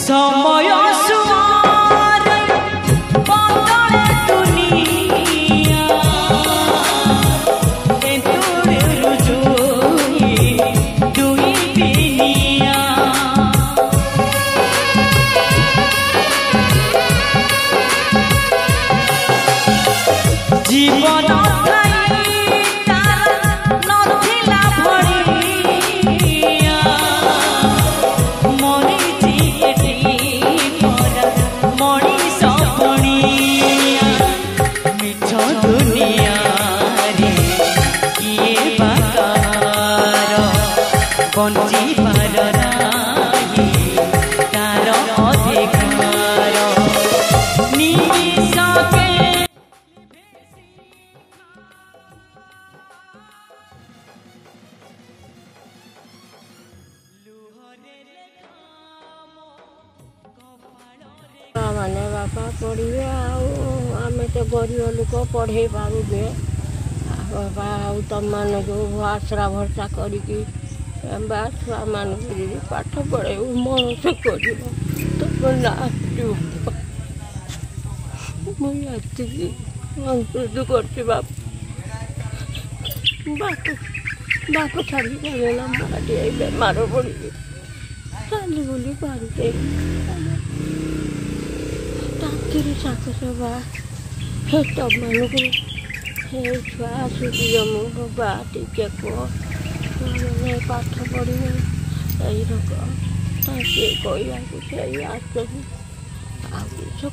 समय सुआरे बदले दुनिया एतुरे रुजुई दुई दिनिया जीवन बंची पार नाही तार अधिकार निमिषके माने बापा पढ़े आमे तो गरीब लोक पढ़े पारे बापा तुम मान जो आश्रा भरसा करी छुआ मान पाठ पढ़े मनुष कर तुम नाचु मुझे कर बाप बाप छाड़ी गला माटी बेमार पड़ी चाली बुली पारे टाँगी शाक सभा हे तुम मानक हे छुआ आसुची जमु बाबा टे कह पाठ पढ़े यही रोग सी कहवा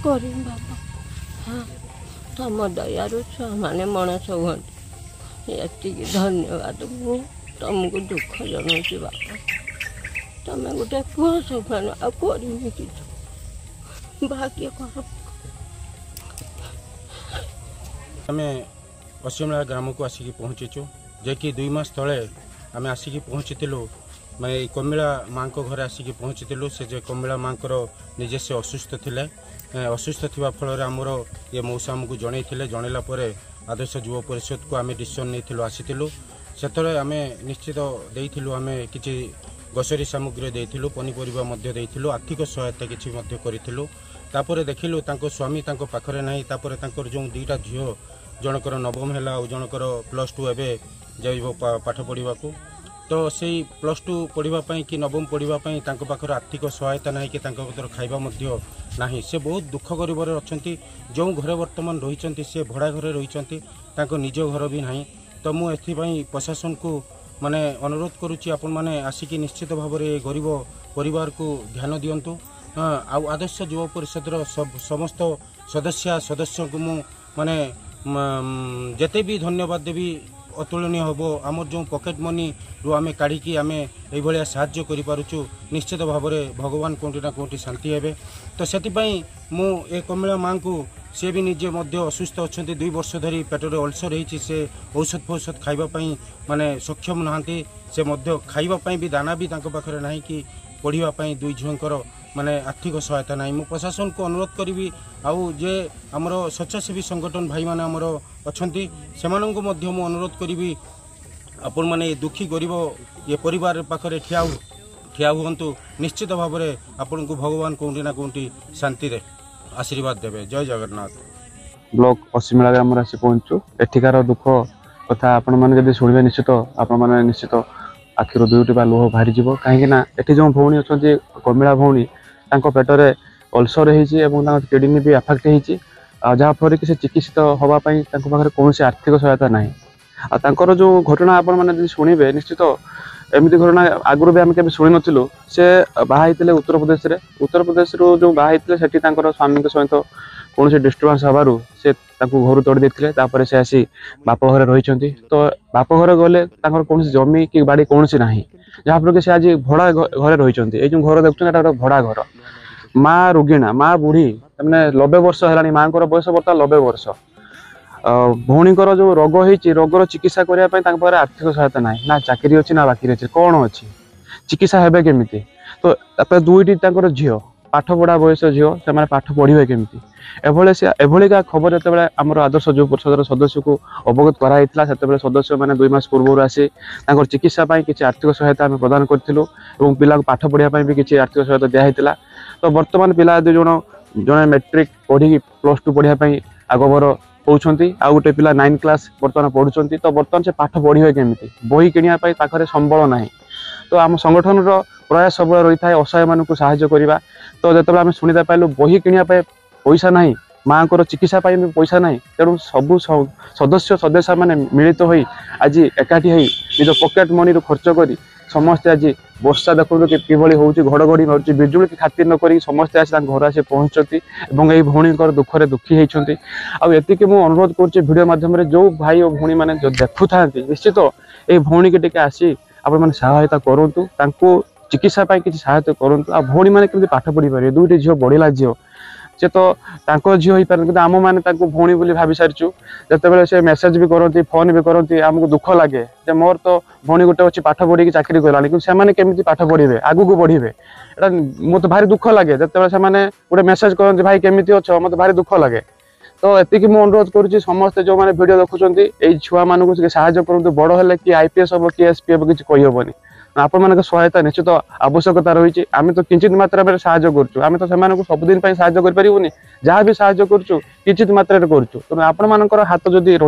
कर बाबा हाँ तुम दयारू छुआ मैंने मणस हूँ ये धन्यवाद मु तुमको दुख जनाऊँ बाबा तुम गोटे कह सब आ कि भाग्य कर आम पश्चिमला ग्राम को आसिक पहुँचीचु जे कि 2 मास तले आम आसिक पहुँचीलु मैं कमिला माँ घर आसिक पहुँचीलु से जे कमिला माँ निजे से असुस्थ थे असुस्थ थी फल आमर ये मौसा आमको जनईला आदर्श युव परिषद को आम डिसीजन नहीं आसीलु से आम निश्चित देलु आम कि ग्रोसरी सामग्री देलु पनीपरिया देलु आर्थिक सहायता किसी करूँ देखिलु स्वामी पाखरे ना जो 2टा झील जनकर नवम है और जनकर +2 एवं जाइब पाठ पढ़ा तो से +2 पढ़ापी कि नवम पढ़ापी पाखर आर्थिक सहायता ना कि खाइबा ना से बहुत दुख गरीबर अच्छा जो घरे बर्तमान रही से भड़ा घरे रही निज घर भी ना तो मुझे प्रशासन को माने अनुरोध करुच्ची आपण माने आसिक निश्चित भाव में गरीब परिवार को ध्यान दिंतु आदर्श युव परिषद समस्त सदस्य को मु माने जेते भी धन्यवाद देवी अतुलनीय हम आमर जो पॉकेट मनी रू आम काढ़ी आम ये साहाय्य करूँ निश्चित भाव में भगवान कौटी ना कौटी शांति हे तो से ए कमिला माँ को सी भी निजे असुस्थ अच्छा 2 वर्ष धरी पेटरे अल्सर होती से औषध फौषध खावाई माने सक्षम नहांती से खावाई भी दाना भी पाखे ना कि पढ़ापी 2 झीवर माने आर्थिक सहायता ना मु प्रशासन को अनुरोध करी आउ जे आमर स्वेच्छासेवी संगठन भाई माने आमर अच्छा से अनुरोध करी आपण माने दुखी गरीब ये परिवार पाखरे ठिया हुंतु निश्चित भाव में आपन को भगवान कौटी ना कौटी शांति रे आशीर्वाद देवे। जय जगन्नाथ। ब्लॉक पश्चिमला ग्राम आसी पहुंचु एठिकार दुख कथा आपण माने जदि सुनिबे निश्चित आपण माने निश्चित आखिर 2टी बा लोह बाहरी जीव कहीं एठी जो भौणी अच्छा कमिला भौणी पेटरे अल्सर हो किडनी भी आफेक्ट होती जहाँफल कि चिकित्सित होगापाई पाखे कौन आर्थिक सहायता ना जो घटना आपण मैंने शुणे निश्चित एमती घटना आगुरी भी आम के शुणी नु से बाहर उत्तर प्रदेश जो बाहर से स्वामी सहित कौन से डिस्टर्बांस हबार से घर तोड़ देते से आसी बाप घर रही तो बाप घर गले कौन जमी कि बाड़ी कौन ना जहाँफल कि आज भड़ा घर रही ये जो घर देखते भड़ा घर माँ रोगिणा माँ बुढ़ी मैंने 90 वर्ष है माँ बयस बर्तमान 90 वर्ष भौणीकर जो रोग होती रोगर चिकित्सा करने आर्थिक सहायता ना चाकरी अच्छी ना बाकी अच्छी कौन अच्छी चिकित्सा हे केमी तो 2टी झील पाठ पढ़ा बयस झील से पाठ पढ़े केमी एभलिका खबर जो आम आदर्श युव परिषद सदस्य को अवगत कराइला से सदस्य मैंने 2 मास पूर्व आसी चिकित्सा किसी आर्थिक सहायता आम प्रदान करूँ पिला पाठ पढ़ापी भी किसी आर्थिक सहायता दिखाई तो बर्तमान पिला 2 जण जड़े मैट्रिक पढ़ी +2 पढ़ाई आगबर होती आ गोटे पिला 9 क्लास बर्तमान पढ़ुंट तो बर्तमान से पाठ पढ़े केमी बही किणापी पाखे संबल ना तो आम संगठन प्रयास सब रही है असहाय मानक साहाय्य करवा तो जो आम शुणा पाइलु बही किणापी पैसा ना माँ को चिकित्सा भी पैसा ना तेणु सबू सदस्य सदस्य मैंने मिलित हो आज एकाठी हो निज पकेट मनी खर्च कर समस्ते आज वर्षा देखो किभली हूँ घड़घड़ी मार्च बिजुली की खातिर नक समस्ते आज घर आसी पहुँचती और भौणी दुखरे दुखी होती आती मुझे अनुरोध कर मध्यम जो भाई और भौणी मैंने जो देखु था निश्चित ये भौणी की टे आसी आपण मैंने सहायता करूँ चिकित्सा किसी सहायता करूँ आ भौणी मैंने केमती पाठ पढ़ी पारे 2टी झील बढ़ला झील से तो झील हो पारे कि आम मैंने भौणी बोली भाभी सारीचु जिते से मेसेज भी करती फोन भी करती आमको दुख लगे जे मोर तो भौणी गोटे अच्छी पाठ पढ़ी चाकरी कलानी कि से केमी पाठ पढ़े आगू को बढ़े एटा मत भारी दुख लगे जिते से गोटे मेसेज करते भाई केमी अच्छ मत भारी दुख लगे तो एतिकी मुझे अनुरोध करुँच समस्ते जो मैंने वीडियो देखुं छुआ मानक साहाय्य करूँ बड़ है कि आईपीएस हम कि एसपी हम किसी कहीहबनी आपण मान सहायता निश्चित आवश्यकता रही आम तो किंचित मात्रा में साहाय्य करूँ आम तो से सबुदिन साहाय्य करें जहाँ भी साहाय्य करूँ किंचित मात्रा करूँ तेणु आपण मान हाथ जदि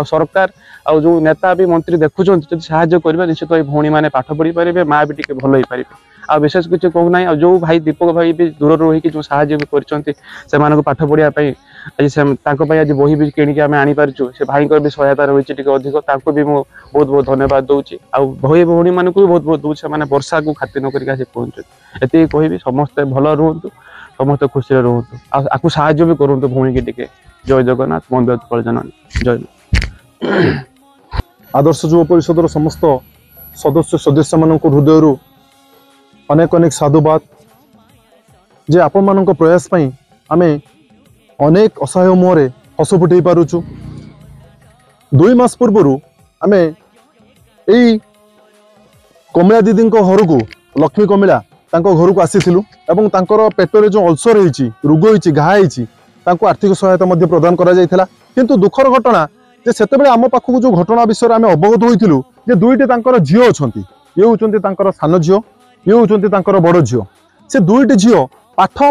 सरकार आ जो नेता भी मंत्री देखुं जब साहाय्य करेंगे निश्चित ये भौणी मैंने पाठ पढ़ी पारे माँ भी टे भल हो पारे आ विशेष किसी कहूना जो भाई दीपक भाई भी दूर रही जो साहाय्य भी कर पाठ पढ़ाई आज आज बही भी किणिक आम आनी पार्चु से भाई भी सहायता रही अधिक भी मुझे बहुत बहुत धन्यवाद दूसरी भाई भौणी मानक भी बहुत बहुत दूसरे मैंने वर्षा को खातिर नक पहुँचे ये कहि समस्ते भल रुहतु समस्ते खुशी रुहतु आपको साहाय्य भी करूँ भौणी की टे जय जगन्नाथ वंदे उत्कल जननी जय आदर्श युव परिषद समस्त सदस्य मान हृदय अनेक अनेक साधुवाद जे आपण मान प्रयास आम अनेक असहाय मुहरे हस फुटे पारुचु 2 मास पूर्व आम यही कमला दीदी घर को लक्ष्मी कमला घर को आसीलु एवं तांकर पेटरे जो अल्सर होती रोग होती घा होती आर्थिक सहायता प्रदान करा जायथिला किंतु दुखर घटना जे सेतेबेले आम पाखक जो घटना विषय आम अवगत होइथिलु जे 2टी तांकर झियो अछंती ये होचंती तांकर सान झियो ये होचंती तांकर बड़ झियो से 2टी झियो पाठ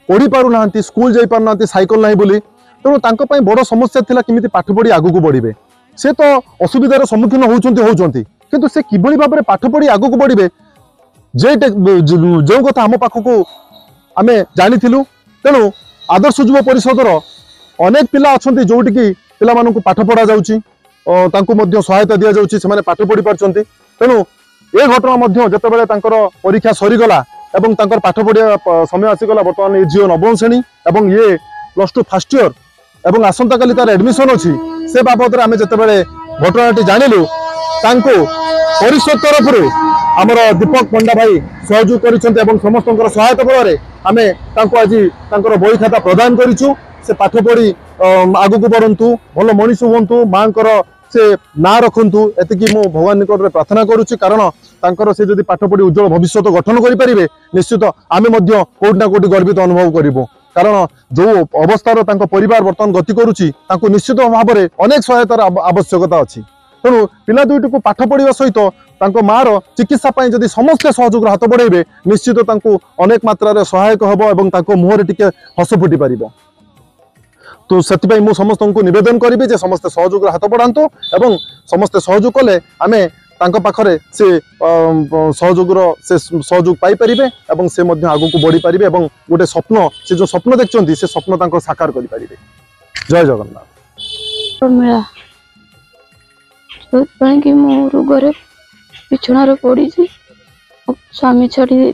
पढ़ी पारु नांती स्कूल जाई पारु नांती साइकल नाही बोली तेणु तांको पई बड़ समस्या थिला किमिति पाठ पढ़ी आगु को बढ़िबे से तो असुविधार सम्मुखीन होचंती किंतु से किभली भाबरे पाठ पढ़ी आगु को बढ़िबे जो कथा आम पाखक आम जानिथिलु तेणु आदर्श युव परिषदर अनेक पिला अछंती जोटी की पिला मानकु पाठ पढ़ा जाउची तांको मध्य सहायता दिया जाउची से माने पाठ पढ़ी पारचंती तेणु ए घटना मध्य जतेबेले तांकर परीक्षा सरीगला एवं तांकर पाठ पढ़िया समय आसीगला बर्तमान ये झील 9म श्रेणी एवं ये +2 फर्स्ट इयर एवं आसंता काली तार एडमिशन अच्छी से बाबद आम जितेबाला घटनाटी जानिलु तांको परिषद तरफ आमर दीपक पंडा भाई सहयोग करिसेंते एवं समस्त सहायता फल आम आज बही खाता प्रदान करिछु से पाठ पढ़ी आगु को बढ़ंतु भल मनीष हूँ माँ से ना रखु एतिकी मु भगवान निकट में प्रार्थना करुच्ची कारण तांकर से जदि पाठ पढ़ी उज्जवल भविष्य गठन करें निश्चित आम कोटि ना कोटि गर्वित अनुभव करूँ कारण जो अवस्थार परिवार बर्तमान गति करुच्ची निश्चित भाव में अनेक सहायतार आवश्यकता अच्छी तेणु पिला 2टी को पाठ पढ़ा सहित मार चिकित्सा जदि समस्ते सहयोग हाथ बढ़े निश्चित अनेक मात्रा सहायक हम और मुहर टिके हस फुटी पार तो से मु समस्त को निवेदन करी जे समस्ते सहयोग हाथ बढ़ातु एवं समस्ते सहयोग कले आम पाखरे से सहयोग पाइपर एवं से आगू को बढ़ी पारे और गोटे स्वप्न से जो स्वप्न देखते से स्वप्न साकार करें जय जगन्नाथ कि मो रोगर बिछणार पड़ी स्वामी छाड़ी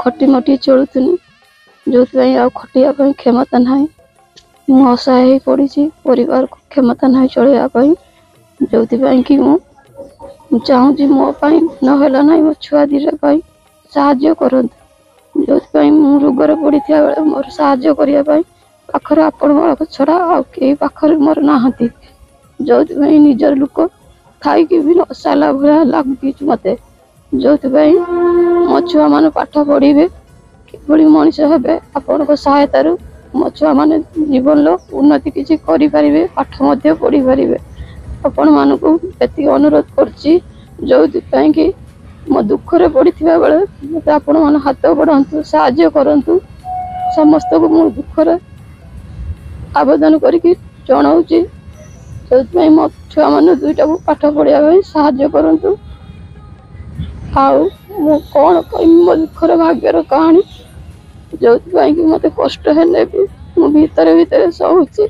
खटी मटी चलुनी जो खटिया क्षमता ना मु असहाय पड़ी परिवार को क्षमता ना चलवाई जो कि चाहूँ मोपाई नहला ना मो छुआ दीटा साहाय्य करतु जो रोगर पड़ी बेले मोर साहाय्य करने पाखर आपण छड़ा आई पाखर मोर नहांती जो निजर लोक खाई भी नसाला भाया लगे मत जो मो छुआ मान पाठ पढ़े कि मनीष हे आपण सहायतार मो छुआ मान जीवन उन्नति किसी करें पाठ पढ़ी पारे आपण मानक एति अनुरोध कर ମୋ ଦୁଃଖରେ ପଡ଼ିଥିବା ବେଳେ ମୋତେ ଆପଣମାନେ ହାତ ବଢ଼ାନ୍ତୁ, ସାହାଯ୍ୟ କରନ୍ତୁ। ସମସ୍ତଙ୍କୁ ମୁଁ ଦୁଃଖରେ ଆବେଦନ କରିକି ଜଣାଉଛି, ସେଥିପାଇଁ ମୋ ଛୁଆମାନେ ଦୁଇଟାକୁ ପାଠ ପଢ଼ିବା ପାଇଁ ସାହାଯ୍ୟ କରନ୍ତୁ। ଆଉ ମୁଁ କ'ଣ କହିବି ମୋ ଦୁଃଖର ଭାଗ୍ୟର କାହାଣୀ, ଯେଉଁଥିପାଇଁ କି ମୋତେ କଷ୍ଟ ହେଲେ ବି ମୁଁ ଭିତରେ ଭିତରେ ସହୁଛି।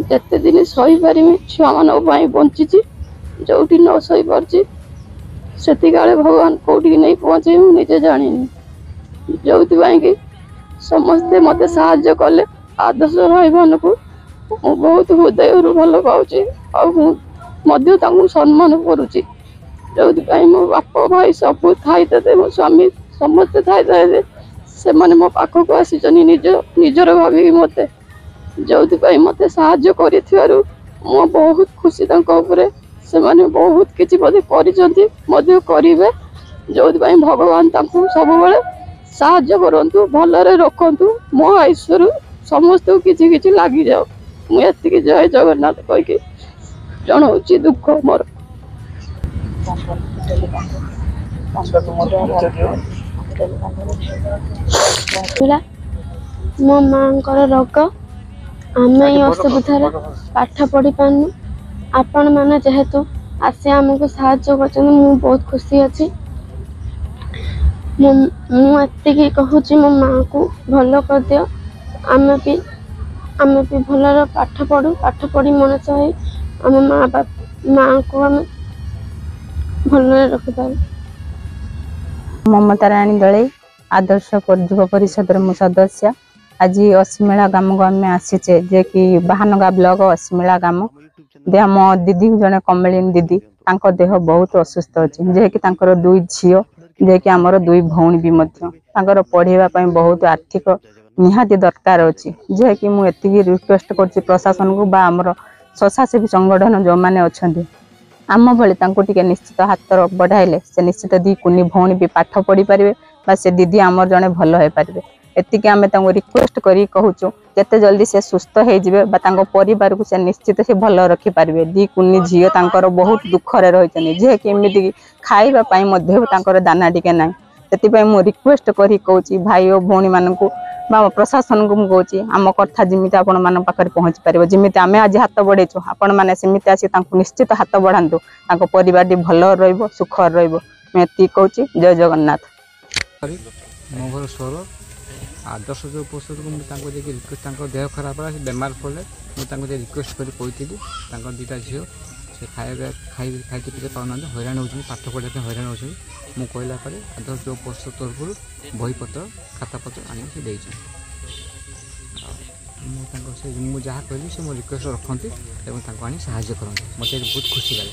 ଯେତେ ଦିନ ସହିପାରିବି ଛୁଆମାନଙ୍କ ପାଇଁ ବଞ୍ଚିଛି। ଯେଉଁଠି ନ ସହିପାରୁଛି ସେତିକାଳେ ଭଗବାନ କେଉଁଠିକି ନେଇ ପହଞ୍ଚେଇ ମୁଁ ନିଜେ ଜାଣିନି। ଯେଉଁଥିପାଇଁ କି ସମସ୍ତେ ମୋତେ ସାହାଯ୍ୟ କଲେ। ଆଦର୍ଶ ଭାଇମାନଙ୍କୁ ମୁଁ ବହୁତ ହୃଦୟରୁ ଭଲ ପାଉଛି ଆଉ ମୁଁ ମଧ୍ୟ ତାଙ୍କୁ ସମ୍ମାନ କରୁଛି। ଯେଉଁଥିପାଇଁ ମୋ ବାପ ଭାଇ ସବୁ ଥାଇତେ ମୋ ସ୍ୱାମୀ ସମସ୍ତେ ଥାଇତେ ସେମାନେ ମୋ ପାଖକୁ ଆସିଛନ୍ତି ନିଜର ଭାବିକି ମୋତେ। ଯେଉଁଥିପାଇଁ ମୋତେ ସାହାଯ୍ୟ କରିଥିବାରୁ ମୁଁ ବହୁତ ଖୁସି ତାଙ୍କ ଉପରେ। ସେମାନେ ବହୁତ କିଛି ମୋତେ କରିଛନ୍ତି, ମଧ୍ୟ କରିବେ। ଯେଉଁଥିପାଇଁ ଭଗବାନ ତାଙ୍କୁ ସବୁବେଳେ ସାହାଯ୍ୟ କରନ୍ତୁ, ଭଲରେ ରଖନ୍ତୁ। ମୋ ଆୟୁଷରୁ ସମସ୍ତଙ୍କୁ କିଛି କିଛି ଲାଗିଯାଉ। ମୁଁ ଏତିକି ଜୟ ଜଗନ୍ନାଥ କହିକି ଜଣାଉଛି ଦୁଃଖ ମୋର। ମୋ ମାଙ୍କର ରୋଗ, ଆମେ ଏଇ ଅସୁବିଧାରେ ପାଠ ପଢ଼ି ପାରୁନୁ। ଆପଣମାନେ ଯେହେତୁ ଆସି ଆମକୁ ସାହାଯ୍ୟ କରୁଛନ୍ତି, ମୁଁ ବହୁତ ଖୁସି ଅଛି। ମୁଁ ଏତିକି କହୁଛି, ମୋ ମାଆକୁ ଭଲ କରିଦିଅ। ଆମେ ବି ଭଲରେ ପାଠ ପଢ଼ି ମଣିଷ ହେଇ ଆମ ମାଆଙ୍କୁ ଆମେ ଭଲରେ ରଖିପାରୁ। ମମତା ରାଣୀ ଦଳେଇ, ଆଦର୍ଶ ଯୁବ ପରିଷଦର ମୁଁ ସଦସ୍ୟ। ଆଜି ଅସିମେଳା ଗ୍ରାମକୁ ଆମେ ଆସିଛେ, ଯେ କି ବାହାନଗା ବ୍ଲକ ଅସିମେଳା ଗ୍ରାମ। ଆମ ଦିଦି ଜଣେ କମଳିନୀ ଦିଦି, ତାଙ୍କ ଦେହ ବହୁତ ଅସୁସ୍ଥ ଅଛି। ଯେକି ତାଙ୍କର 2 ଝିଅ, ଯେକି ଆମର 2 ଭଉଣୀ ବି ମଧ୍ୟ। ତାଙ୍କର ପଢ଼ିବା ପାଇଁ ବହୁତ ଆର୍ଥିକ ନିହାତି ଦରକାର ଅଛି। ଯେକି ମୁଁ ଏତିକି ରିକ୍ୱେଷ୍ଟ କରୁଛି ପ୍ରଶାସନକୁ ବା ଆମର ସ୍ୱେଚ୍ଛାସେବୀ ସଂଗଠନ ଯେଉଁମାନେ ଅଛନ୍ତି, ଆମ ଭଳି ତାଙ୍କୁ ଟିକେ ନିଶ୍ଚିତ ହାତ ବଢ଼ାଇଲେ ସେ ନିଶ୍ଚିତ 2 କୁନି ଭଉଣୀ ବି ପାଠ ପଢ଼ିପାରିବେ ବା ସେ ଦିଦି ଆମର ଜଣେ ଭଲ ହେଇପାରିବେ। ଏତିକି ଆମେ ତାଙ୍କୁ ରିକ୍ୱେଷ୍ଟ କରି କହୁଛୁ, ଯେତେ ଜଲ୍ଦି ସେ ସୁସ୍ଥ ହେଇଯିବେ ବା ତାଙ୍କ ପରିବାରକୁ ସେ ନିଶ୍ଚିତ ସେ ଭଲ ରଖିପାରିବେ। 2 କୁନି ଝିଅ ତାଙ୍କର ବହୁତ ଦୁଃଖରେ ରହିଛନ୍ତି, ଯେକି ଏମିତିକି ଖାଇବା ପାଇଁ ମଧ୍ୟ ତାଙ୍କର ଦାନା ଟିକେ ନାହିଁ। ସେଥିପାଇଁ ମୁଁ ରିକ୍ୱେଷ୍ଟ କରି କହୁଛି ଭାଇ ଓ ଭଉଣୀମାନଙ୍କୁ ବା ପ୍ରଶାସନକୁ ମୁଁ କହୁଛି, ଆମ କଥା ଯେମିତି ଆପଣମାନଙ୍କ ପାଖରେ ପହଞ୍ଚି ପାରିବ। ଯେମିତି ଆମେ ଆଜି ହାତ ବଢ଼େଇଛୁ, ଆପଣମାନେ ସେମିତି ଆସି ତାଙ୍କୁ ନିଶ୍ଚିତ ହାତ ବଢ଼ାନ୍ତୁ। ତାଙ୍କ ପରିବାରଟି ଭଲ ରହିବ, ସୁଖରେ ରହିବ। ମୁଁ ଏତିକି କହୁଛି। ଜୟ ଜଗନ୍ନାଥ। ମୋ ଘର ସୋର ଆଦର୍ଶ ଯୁବ ପରିଷଦକୁ ମୁଁ ତାଙ୍କୁ ଯାଇକି ରିକ୍ୱେଷ୍ଟ, ତାଙ୍କ ଦେହ ଖରାପ ହେଲା, ସେ ବେମାର ପଡ଼ିଲେ ମୁଁ ତାଙ୍କୁ ଯାଇ ରିକ୍ୱେଷ୍ଟ କରି କହିଥିଲି। ତାଙ୍କର 2ଟା ଝିଅ ସେ ଖାଇତେ ପିତେ ପାଉନାହାନ୍ତି, ହଇରାଣ ହେଉଛନ୍ତି, ପାଠ ପଢ଼ିବା ପାଇଁ ହଇରାଣ ହେଉଛନ୍ତି। ମୁଁ କହିଲା ପରେ ଆଦର୍ଶ ଯୁବ ପରିଷଦ ତରଫରୁ ବହିପତ୍ର ଖାତାପତ୍ର ଆଣିକି ସେ ଦେଇଛନ୍ତି। ମୁଁ ଯାହା କହିଲି ସେ ମୋ ରିକ୍ୱେଷ୍ଟ ରଖନ୍ତି ଏବଂ ତାଙ୍କୁ ଆଣି ସାହାଯ୍ୟ କରନ୍ତି। ମୋତେ ବହୁତ ଖୁସି ଲାଗେ।